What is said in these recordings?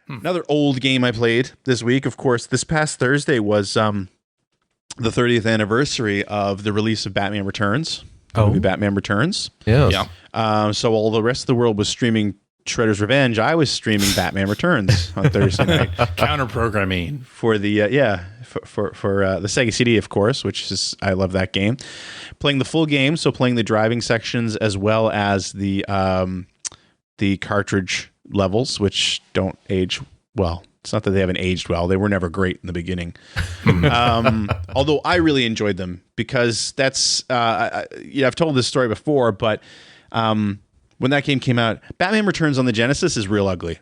Another old game I played this week, of course, this past Thursday was the 30th anniversary of the release of Batman Returns. Movie Batman Returns. Yes. Yeah. So while the rest of the world was streaming Shredder's Revenge, I was streaming Batman Returns on Thursday night. Counter programming For the for the Sega CD, of course, which is I love that game. Playing the full game, so playing the driving sections as well as the cartridge levels, which don't age well. It's not that they haven't aged well; they were never great in the beginning. Although I really enjoyed them because that's I've told this story before, but when that game came out, Batman Returns on the Genesis is real ugly.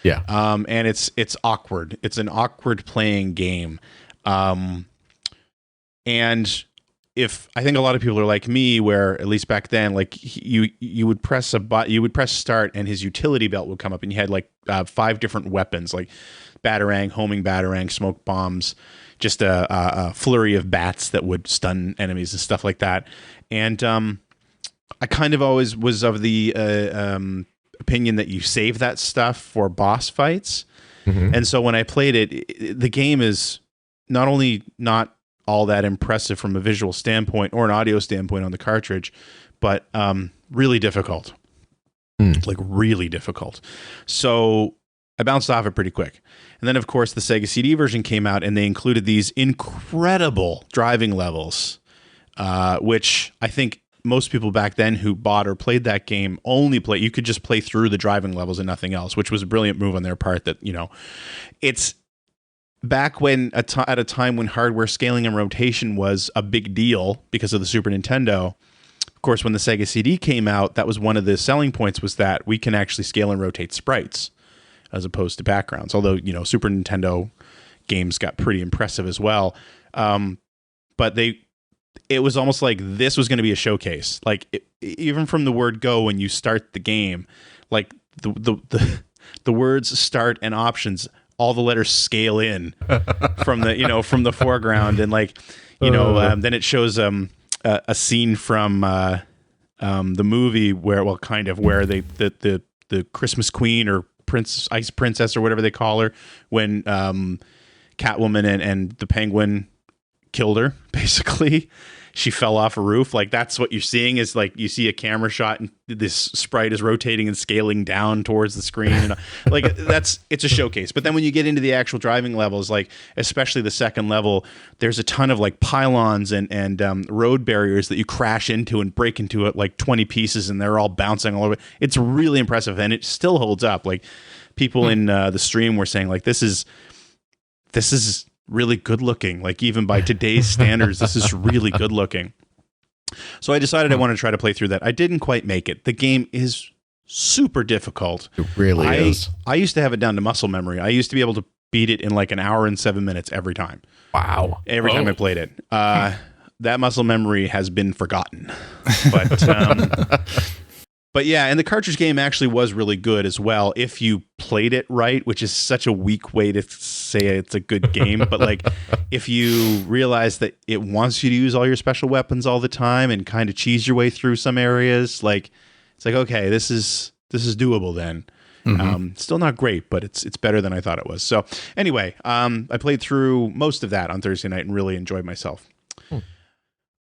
Yeah. And it's awkward. It's an awkward playing game. And if I think a lot of people are like me, where at least back then, like you would press you would press start, and his utility belt would come up, and you had like 5 different weapons, like batarang, homing batarang, smoke bombs, just a flurry of bats that would stun enemies and stuff like that. And I kind of always was of the opinion that you save that stuff for boss fights. Mm-hmm. And so when I played it, the game is not only not all that impressive from a visual standpoint or an audio standpoint on the cartridge, but really difficult. Like really difficult. So I bounced off it pretty quick. And then, of course, the Sega CD version came out, and they included these incredible driving levels, which I think most people back then who bought or played that game you could just play through the driving levels and nothing else, which was a brilliant move on their part. That, it's back when at a time when hardware scaling and rotation was a big deal because of the Super Nintendo. Of course, when the Sega CD came out, that was one of the selling points, was that we can actually scale and rotate sprites as opposed to backgrounds. Although, Super Nintendo games got pretty impressive as well. But it was almost like this was going to be a showcase. Like even from the word go, when you start the game, like the words start and options, all the letters scale in from the foreground, and then it shows a scene from the movie where the Christmas Queen or Ice Princess or whatever they call her, when Catwoman and the Penguin killed her, basically. She fell off a roof. Like, that's what you're seeing, is like you see a camera shot and this sprite is rotating and scaling down towards the screen, and like it's a showcase. But then when you get into the actual driving levels, like especially the second level, there's a ton of like pylons and road barriers that you crash into and break into it like 20 pieces, and they're all bouncing all over. It's really impressive, and it still holds up. Like, people in the stream were saying, like, this is really good looking. Like, even by today's standards, this is really good looking. So I decided I wanted to try to play through that. I didn't quite make it. The game is super difficult. It really is. I used to have it down to muscle memory. I used to be able to beat it in like an hour and 7 minutes every time. Wow. Every time I played it. That muscle memory has been forgotten. But yeah, and the cartridge game actually was really good as well if you played it right, which is such a weak way to say it's a good game. But like, if you realize that it wants you to use all your special weapons all the time and kind of cheese your way through some areas, like, it's like, okay, this is doable then. Mm-hmm. Still not great, but it's better than I thought it was. So anyway, I played through most of that on Thursday night and really enjoyed myself.